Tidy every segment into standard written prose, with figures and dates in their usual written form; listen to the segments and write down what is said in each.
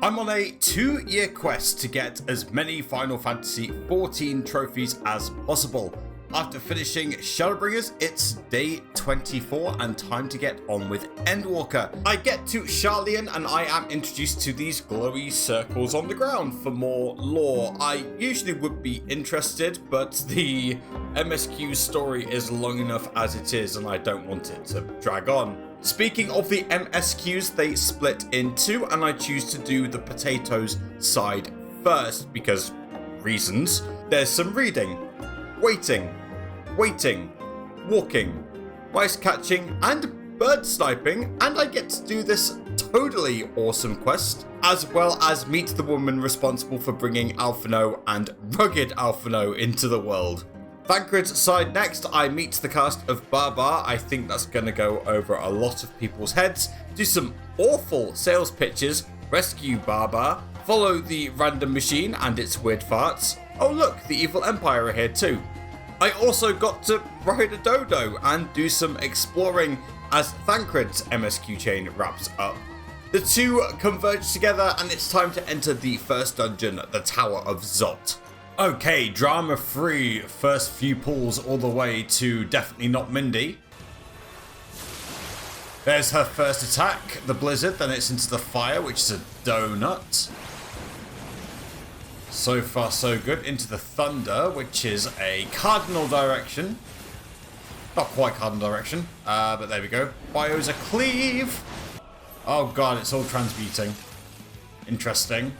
I'm on a 2-year quest to get as many Final Fantasy XIV trophies as possible. After finishing Shadowbringers, it's day 24 and time to get on with Endwalker. I get to Hydaelyn and I am introduced to these glowy circles on the ground for more lore. I usually would be interested, but the MSQ story is long enough as it is and I don't want it to drag on. Speaking of the MSQs, they split in two and I choose to do the potatoes side first because reasons. There's some reading, waiting, walking, mice catching, and bird sniping, and I get to do this totally awesome quest, as well as meet the woman responsible for bringing Alphino and rugged Alphino into the world. Thancred's side next, I meet the cast of Barbar. I think that's going to go over a lot of people's heads. Do some awful sales pitches, rescue Barbar, follow the random machine and its weird farts. Oh look, the evil empire are here too. I also got to ride a dodo and do some exploring as Thancred's MSQ chain wraps up. The two converge together and it's time to enter the first dungeon, the Tower of Zot. Okay, drama-free first few pulls all the way to definitely not Mindy. There's her first attack, the blizzard, then it's into the fire, which is a donut. So far so good. Into the thunder, which is a cardinal direction. Not quite cardinal direction, but there we go. Bio's a cleave. Oh god, it's all transmuting. Interesting.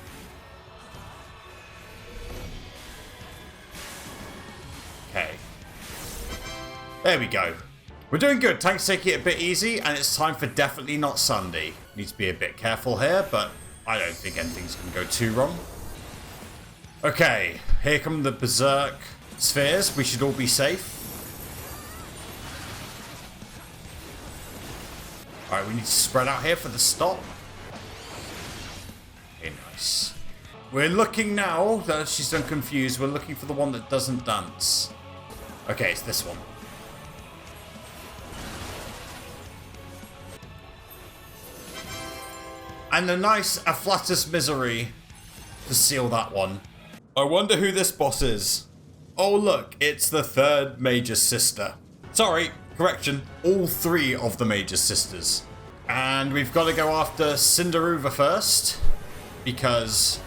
Okay. There we go. We're doing good. Tank's taking it a bit easy, and it's time for definitely not Sunday. Need to be a bit careful here, but I don't think anything's going to go too wrong. Okay, here come the berserk spheres. We should all be safe. Alright, we need to spread out here for the stop. Okay, nice. We're looking now that she's done confused. We're looking for the one that doesn't dance. Okay, it's this one. And a nice afflatus misery to seal that one. I wonder who this boss is. Oh look, it's the third Major Sister. Sorry, correction, all three of the Major Sisters. And we've got to go after Cinderuva first, because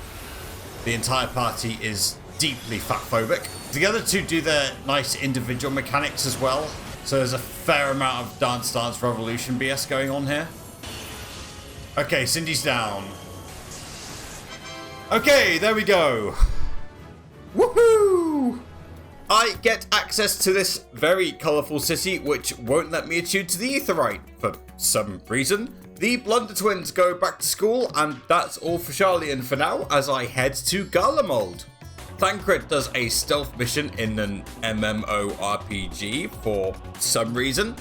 the entire party is deeply fatphobic. The other two do their nice individual mechanics as well, so there's a fair amount of Dance Dance Revolution BS going on here. Okay, Cindy's down. Okay, there we go. Woohoo! I get access to this very colourful city, which won't let me attune to the Aetheryte for some reason. The Blunder Twins go back to school, and that's all for Hydaelyn for now, as I head to Garlemald. Thancred does a stealth mission in an MMORPG for some reason,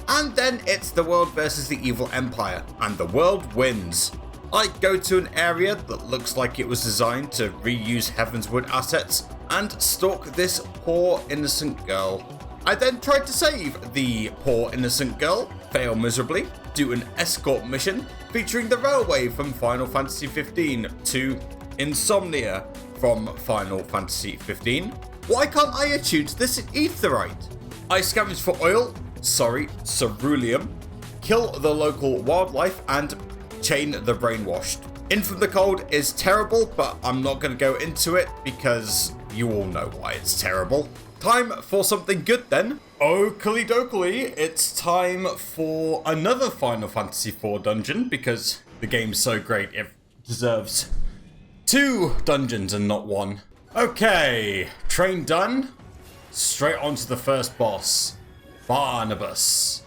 and then it's the world versus the evil empire, and the world wins. I go to an area that looks like it was designed to reuse Heavenswood assets and stalk this poor innocent girl. I then try to save the poor innocent girl, fail miserably, do an escort mission featuring the railway from Final Fantasy XV to Insomnia from Final Fantasy XV. Why can't I attune to this Aetheryte? I scavenge for oil, ceruleum, kill the local wildlife, and chain the brainwashed. In from the Cold is terrible, but I'm not going to go into it because you all know why it's terrible. Time for something good then. Oakley dokley, it's time for another Final Fantasy IV dungeon because the game's so great it deserves 2 dungeons and not 1. Okay, train done. Straight on to the first boss, Barnabas.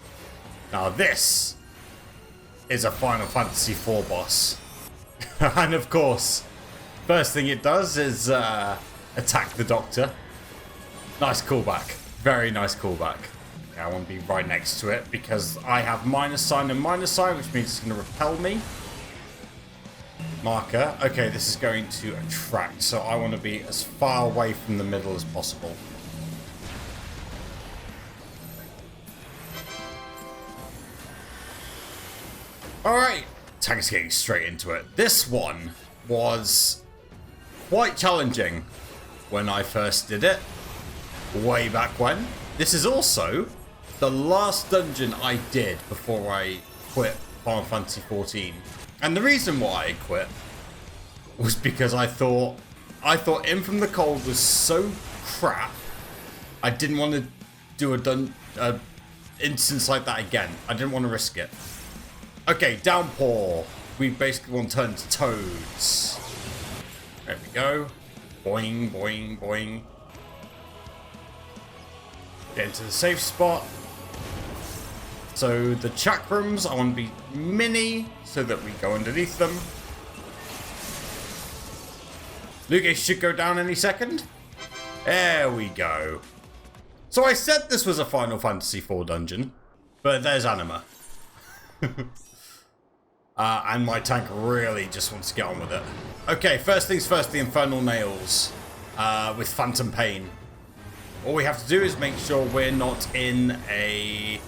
Now this is a Final Fantasy IV boss. And of course, first thing it does is attack the Doctor. Nice callback. Very nice callback. Okay, I want to be right next to it because I have -sign and -sign, which means it's going to repel me. Marker. Okay, this is going to attract, so I want to be as far away from the middle as possible. Alright, Tank's getting straight into it. This one was quite challenging when I first did it, way back when. This is also the last dungeon I did before I quit Final Fantasy XIV. And the reason why I quit was because I thought In From the Cold was so crap, I didn't want to do a instance like that again. I didn't want to risk it. Okay, Downpour. We basically want to turn into toads. There we go. Boing, boing, boing. Get into the safe spot. So the chakrams, I want to be mini so that we go underneath them. Luge should go down any second. There we go. So I said this was a Final Fantasy IV dungeon, but there's Anima. And my tank really just wants to get on with it. Okay, first things first, the Infernal Nails with Phantom Pain. All we have to do is make sure we're not in a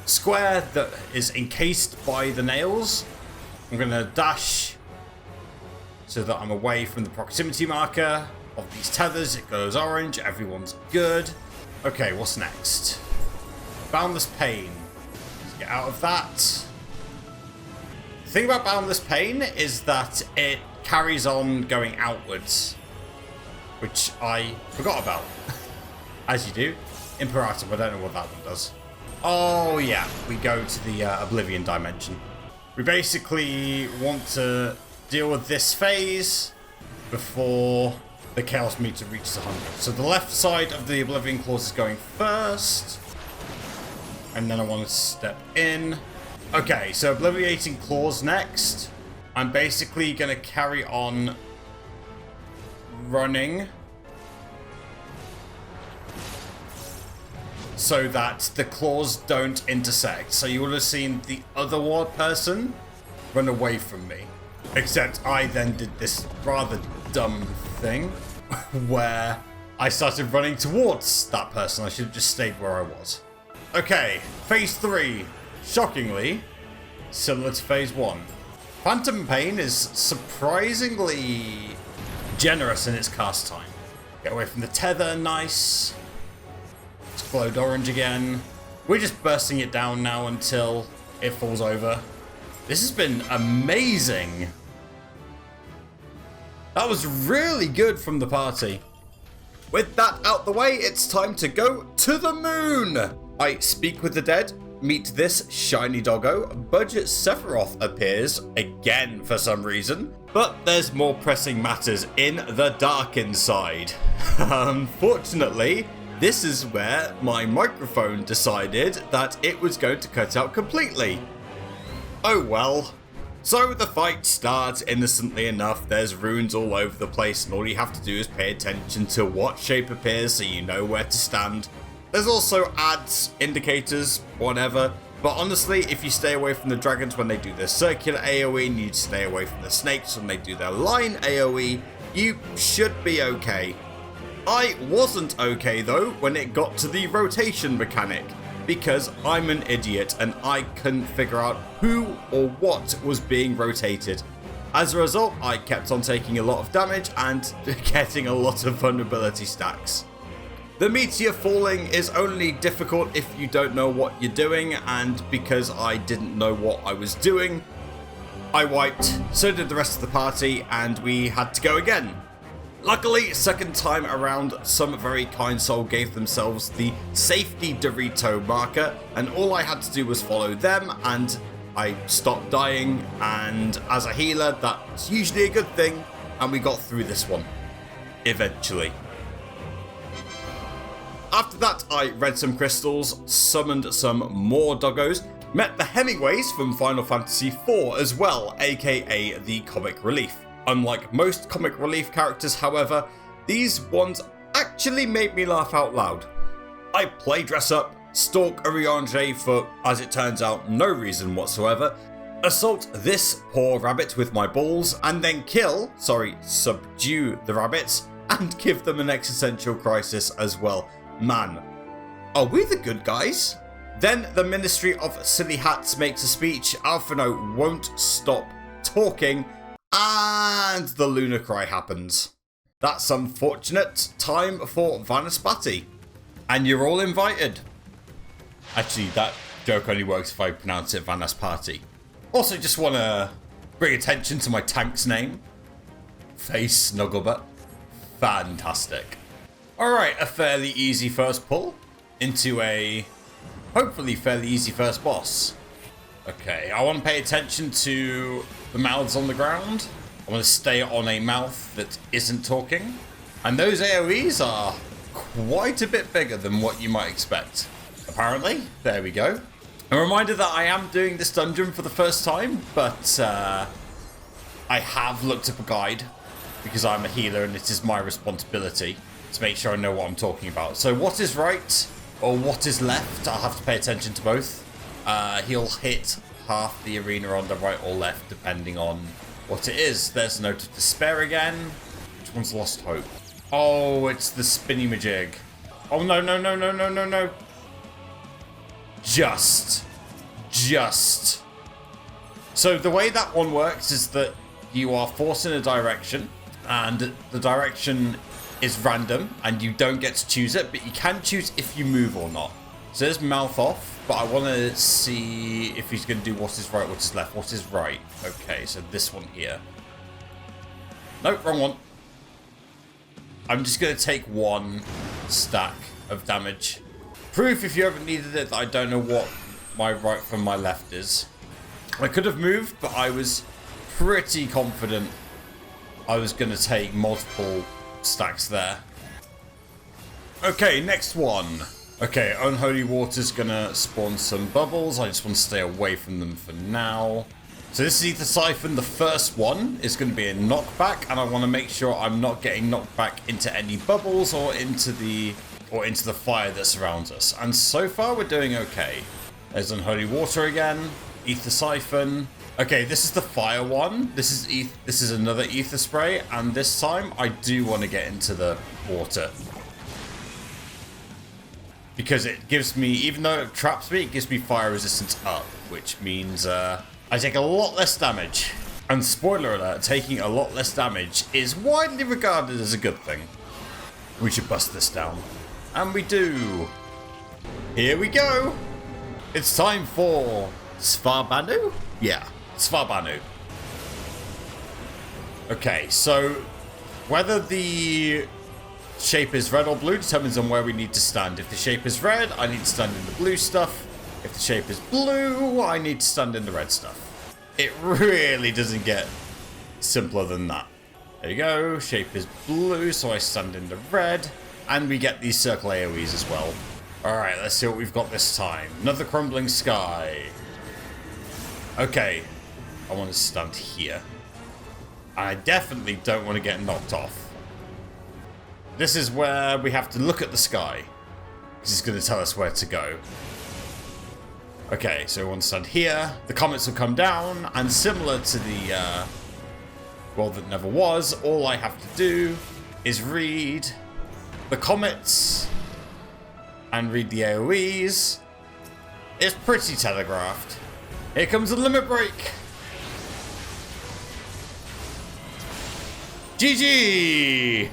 square that is encased by the nails. I'm going to dash so that I'm away from the proximity marker of these tethers. It goes orange, everyone's good. Okay, what's next? Boundless Pain. Let's get out of that. The thing about Boundless Pain is that it carries on going outwards, which I forgot about. As you do. Imperatum, I don't know what that one does. Oh yeah, we go to the Oblivion dimension. We basically want to deal with this phase before the Chaos Meter reaches 100. So the left side of the Oblivion Clause is going first. And then I want to step in. Okay, so Obliviating Clause next. I'm basically going to carry on running so that the claws don't intersect. So you would have seen the other ward person run away from me. Except I then did this rather dumb thing where I started running towards that person. I should have just stayed where I was. Okay, phase 3. Shockingly, similar to phase 1. Phantom Pain is surprisingly generous in its cast time. Get away from the tether, nice. It's glowed orange again. We're just bursting it down now until it falls over. This has been amazing. That was really good from the party. With that out the way, it's time to go to the moon. I speak with the dead, meet this shiny doggo. Budget Sephiroth appears again for some reason, but there's more pressing matters in the dark inside. Unfortunately, this is where my microphone decided that it was going to cut out completely. Oh well. So the fight starts innocently enough. There's runes all over the place, and all you have to do is pay attention to what shape appears so you know where to stand. There's also ads, indicators, whatever. But honestly, if you stay away from the dragons when they do their circular AoE, and you stay away from the snakes when they do their line AoE, you should be okay. I wasn't okay though when it got to the rotation mechanic, because I'm an idiot and I couldn't figure out who or what was being rotated. As a result, I kept on taking a lot of damage and getting a lot of vulnerability stacks. The meteor falling is only difficult if you don't know what you're doing, and because I didn't know what I was doing, I wiped, so did the rest of the party, and we had to go again. Luckily, second time around, some very kind soul gave themselves the safety Dorito marker, and all I had to do was follow them, and I stopped dying, and as a healer, that's usually a good thing, and we got through this one. Eventually. After that, I read some crystals, summoned some more doggos, met the Hemingways from Final Fantasy IV as well, aka the Comic Relief. Unlike most Comic Relief characters, however, these ones actually made me laugh out loud. I play dress up, stalk Urianger for, as it turns out, no reason whatsoever, assault this poor rabbit with my balls, and then subdue the rabbits, and give them an existential crisis as well. Man, are we the good guys? Then the Ministry of Silly Hats makes a speech. Alphino won't stop talking, And the Lunar Cry happens. That's unfortunate. Time for Vanaspati. And you're all invited. Actually, that joke only works if I pronounce it Vanaspati. Also, just want to bring attention to my tank's name. Face Snugglebutt. Fantastic. Alright, a fairly easy first pull into a hopefully fairly easy first boss. Okay, I want to pay attention to the mouths on the ground. I want to stay on a mouth that isn't talking. And those AoEs are quite a bit bigger than what you might expect. Apparently, there we go. A reminder that I am doing this dungeon for the first time, but I have looked up a guide because I'm a healer and it is my responsibility to make sure I know what I'm talking about. So what is right or what is left, I'll have to pay attention to both. He'll hit half the arena on the right or left depending on what it is. There's a note of despair again. Which one's lost hope? Oh, it's the spinny majig. Oh no, no, no, no, no, no, no. Just. So the way that one works is that you are forced in a direction and the direction is random and you don't get to choose it, but you can choose if you move or not. So there's mouth off, but I want to see if he's going to do what is right, what is left, what is right. Okay, so this one here. Nope, wrong one. I'm just going to take one stack of damage. Proof, if you ever needed it, that I don't know what my right from my left is. I could have moved, but I was pretty confident I was going to take multiple stacks there. Okay, next one. Okay, Unholy Water's going to spawn some bubbles. I just want to stay away from them for now. So this is Ether Siphon. The first one is going to be a knockback, and I want to make sure I'm not getting knocked back into any bubbles or into the fire that surrounds us. And so far we're doing okay. There's Unholy Water again. Ether Siphon. Okay, this is the fire one. This is another ether spray, and this time I do want to get into the water. Because it gives me, even though it traps me, it gives me fire resistance up, which means I take a lot less damage. And spoiler alert, taking a lot less damage is widely regarded as a good thing. We should bust this down. And we do. Here we go. It's time for Svarbanu? Yeah, Svarbanu. Okay, so whether the shape is red or blue determines on where we need to stand. If the shape is red, I need to stand in the blue stuff. If the shape is blue, I need to stand in the red stuff. It really doesn't get simpler than that. There you go. Shape is blue, so I stand in the red. And we get these circle AoEs as well. Alright, let's see what we've got this time. Another crumbling sky. Okay. I want to stand here. I definitely don't want to get knocked off. This is where we have to look at the sky. Because it's going to tell us where to go. Okay, so we want to stand here. The comets will come down. And similar to the world that never was, all I have to do is read the comets and read the AoEs. It's pretty telegraphed. Here comes the limit break. GG!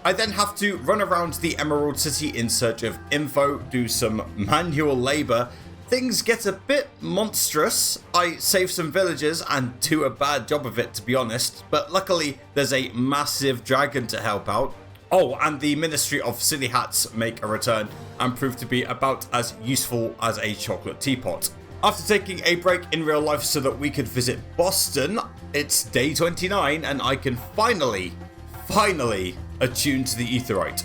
I then have to run around the Emerald City in search of info, do some manual labor. Things get a bit monstrous. I save some villagers and do a bad job of it, to be honest. But luckily, there's a massive dragon to help out. Oh, and the Ministry of Silly Hats make a return and prove to be about as useful as a chocolate teapot. After taking a break in real life so that we could visit Boston, it's day 29 and I can finally attune to the Aetheryte.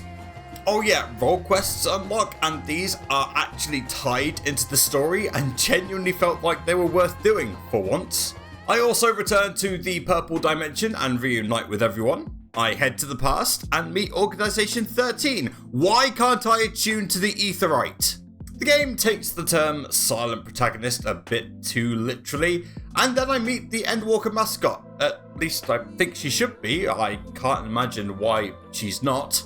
Oh yeah, role quests unlock, and these are actually tied into the story and genuinely felt like they were worth doing for once. I also return to the Purple Dimension and reunite with everyone. I head to the past and meet Organization 13. Why can't I attune to the Aetheryte? The game takes the term silent protagonist a bit too literally, and then I meet the Endwalker mascot. At least I think she should be. I can't imagine why she's not.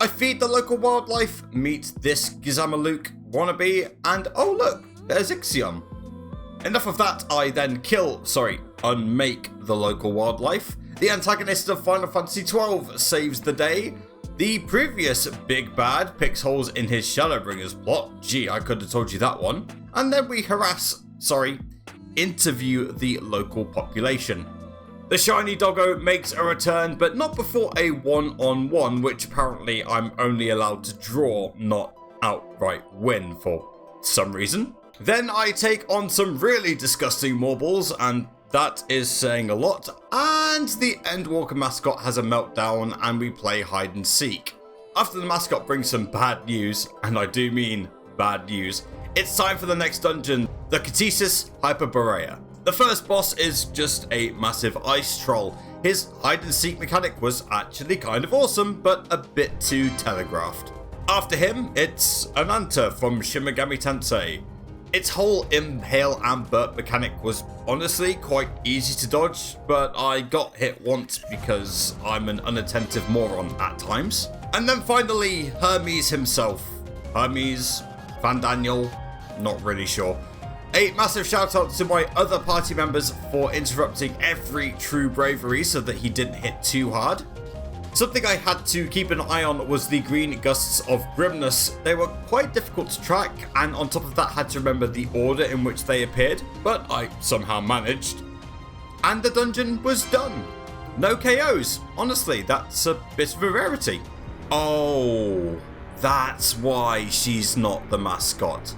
I feed the local wildlife, meet this Gizamaluke wannabe, and oh look, there's Ixion. Enough of that, I then kill, unmake the local wildlife. The antagonist of Final Fantasy XII saves the day. The previous big bad picks holes in his Shadowbringers plot. Gee, I could have told you that one. And then we interview the local population. The shiny doggo makes a return, but not before a one-on-one, which apparently I'm only allowed to draw, not outright win for some reason. Then I take on some really disgusting morbals, and that is saying a lot. And the Endwalker mascot has a meltdown, and we play hide and seek. After the mascot brings some bad news, and I do mean bad news, it's time for the next dungeon, the Catesis Hyperborea. The first boss is just a massive ice troll. His hide and seek mechanic was actually kind of awesome, but a bit too telegraphed. After him, it's Ananta from Shin Megami Tensei. Its whole impale and burp mechanic was honestly quite easy to dodge, but I got hit once because I'm an unattentive moron at times. And then finally, Hermes himself. Hermes, Van Daniel, not really sure. A massive shout out to my other party members for interrupting every true bravery so that he didn't hit too hard. Something I had to keep an eye on was the green gusts of grimness. They were quite difficult to track, and on top of that had to remember the order in which they appeared, but I somehow managed. And the dungeon was done. No KOs. Honestly, that's a bit of a rarity. Oh, that's why she's not the mascot.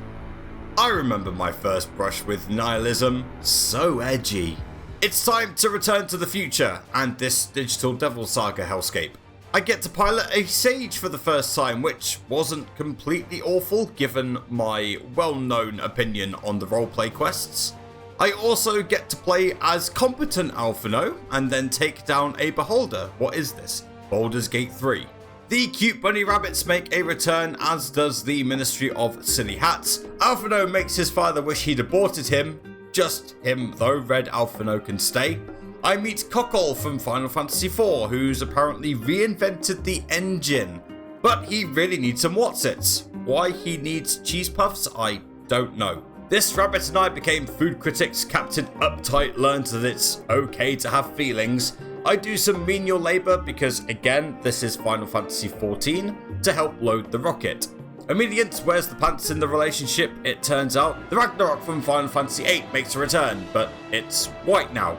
I remember my first brush with nihilism. So edgy. It's time to return to the future and this Digital Devil Saga hellscape. I get to pilot a Sage for the first time, which wasn't completely awful given my well-known opinion on the roleplay quests. I also get to play as competent Alphino and then take down a Beholder. What is this? Baldur's Gate 3. The cute bunny rabbits make a return, as does the Ministry of Silly Hats. Alphino makes his father wish he'd aborted him. Just him though, Red Alphino can stay. I meet Cockle from Final Fantasy IV, who's apparently reinvented the engine. But he really needs some Whatsits. Why he needs cheese puffs, I don't know. This rabbit and I became food critics. Captain Uptight learned that it's okay to have feelings. I do some menial labour because, again, this is Final Fantasy XIV, to help load the rocket. Aemiliant wears the pants in the relationship. It turns out the Ragnarok from Final Fantasy VIII makes a return, but it's white now.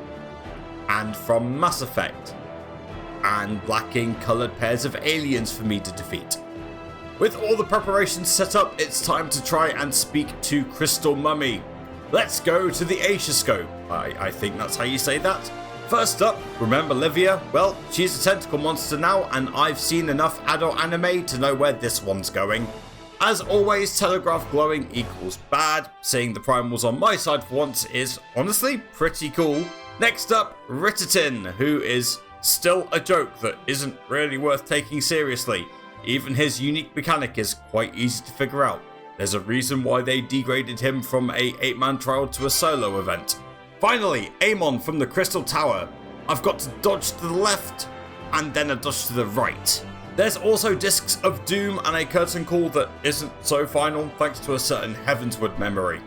And from Mass Effect. And lacking coloured pairs of aliens for me to defeat. With all the preparations set up, it's time to try and speak to Crystal Mummy. Let's go to the Asia-scope. I think that's how you say that. First up, remember Livia? Well, she's a tentacle monster now, and I've seen enough adult anime to know where this one's going. As always, telegraph glowing equals bad. Seeing the primals on my side for once is honestly pretty cool. Next up, Ritatin, who is still a joke that isn't really worth taking seriously. Even his unique mechanic is quite easy to figure out. There's a reason why they degraded him from a 8-man trial to a solo event. Finally, Amon from the Crystal Tower. I've got to dodge to the left and then a dodge to the right. There's also Discs of Doom and a curtain call that isn't so final thanks to a certain Heavensward memory.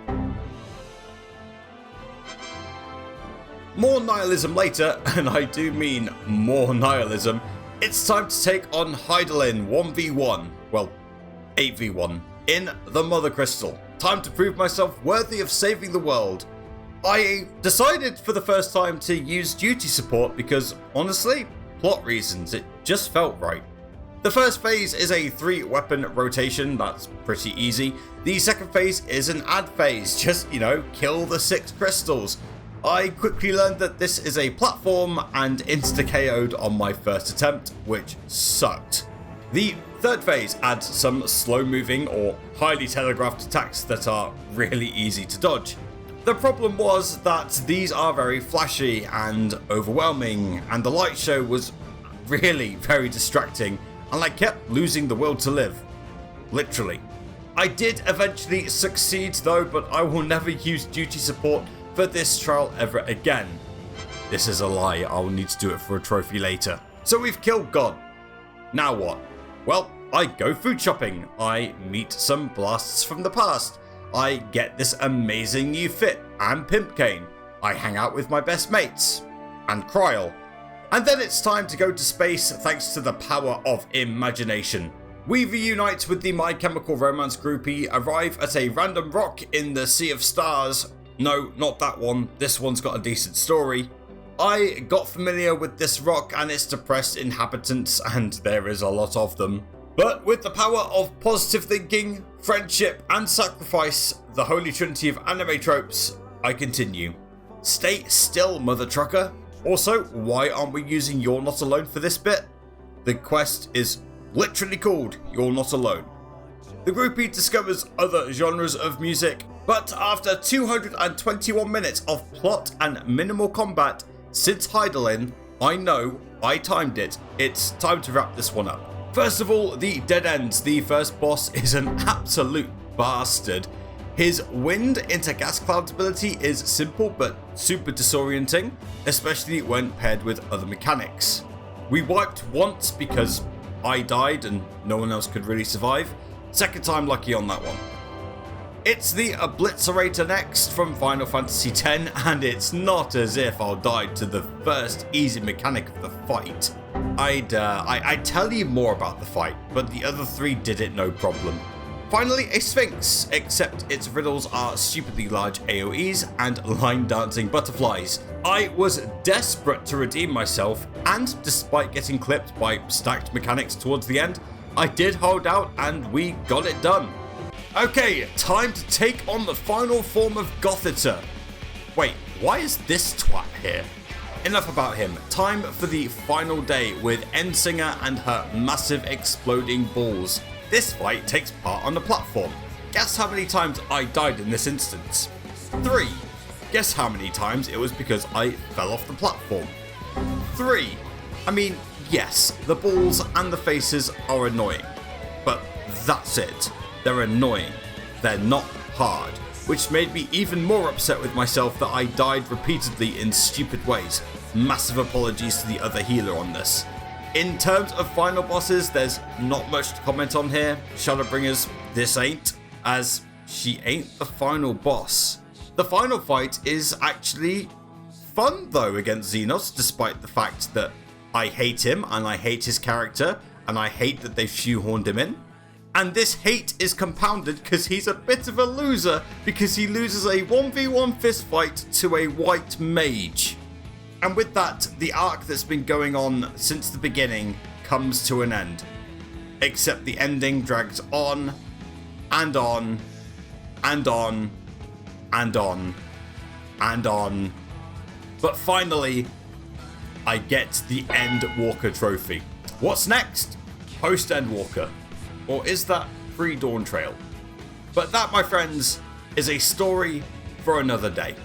More nihilism later, and I do mean more nihilism. It's time to take on Hydaelyn 1v1, well, 8v1, in the Mother Crystal. Time to prove myself worthy of saving the world. I decided for the first time to use duty support because, honestly, plot reasons, it just felt right. The first phase is a 3-weapon rotation, that's pretty easy. The second phase is an add phase, just, kill the 6 crystals. I quickly learned that this is a platform and insta-KO'd on my first attempt, which sucked. The third phase adds some slow-moving or highly telegraphed attacks that are really easy to dodge. The problem was that these are very flashy and overwhelming, and the light show was really very distracting, and I kept losing the will to live. Literally. I did eventually succeed though, but I will never use duty support for this trial ever again. This is a lie, I'll need to do it for a trophy later. So we've killed God. Now what? Well, I go food shopping. I meet some blasts from the past. I get this amazing new fit and pimp cane. I hang out with my best mates. And Kryl. And then it's time to go to space thanks to the power of imagination. We reunite with the My Chemical Romance groupie, arrive at a random rock in the Sea of Stars. No, not that one. This one's got a decent story. I got familiar with this rock and its depressed inhabitants, and there is a lot of them. But with the power of positive thinking, friendship, and sacrifice, the holy trinity of anime tropes, I continue. Stay still, mother trucker. Also, why aren't we using You're Not Alone for this bit? The quest is literally called You're Not Alone. The groupie discovers other genres of music, but after 221 minutes of plot and minimal combat since Hydaelyn, I know I timed it. It's time to wrap this one up. First of all, the Dead Ends. The first boss is an absolute bastard. His wind into gas clouds ability is simple but super disorienting, especially when paired with other mechanics. We wiped once because I died and no one else could really survive. Second time lucky on that one. It's the Obliterator next from Final Fantasy X, and it's not as if I'll die to the first easy mechanic of the fight. I'd tell you more about the fight, but the other three did it no problem. Finally, a Sphinx, except its riddles are stupidly large AoEs and line dancing butterflies. I was desperate to redeem myself, and despite getting clipped by stacked mechanics towards the end, I did hold out and we got it done. Okay, time to take on the final form of Gothita. Wait, why is this twat here? Enough about him. Time for the final day with Endsinger and her massive exploding balls. This fight takes part on the platform. Guess how many times I died in this instance? 3. Guess how many times it was because I fell off the platform? 3. I mean, yes, the balls and the faces are annoying, but that's it. They're annoying. They're not hard, which made me even more upset with myself that I died repeatedly in stupid ways. Massive apologies to the other healer on this. In terms of final bosses, there's not much to comment on here. Shadowbringers, this ain't, as she ain't the final boss. The final fight is actually fun though against Xenos, despite the fact that I hate him and I hate his character and I hate that they've shoehorned him in. And this hate is compounded because he's a bit of a loser because he loses a 1v1 fistfight to a white mage. And with that, the arc that's been going on since the beginning comes to an end. Except the ending drags on, and on, and on, and on, and on. But finally, I get the Endwalker trophy. What's next? Post Endwalker. Or is that pre-Dawn Trail? But that, my friends, is a story for another day.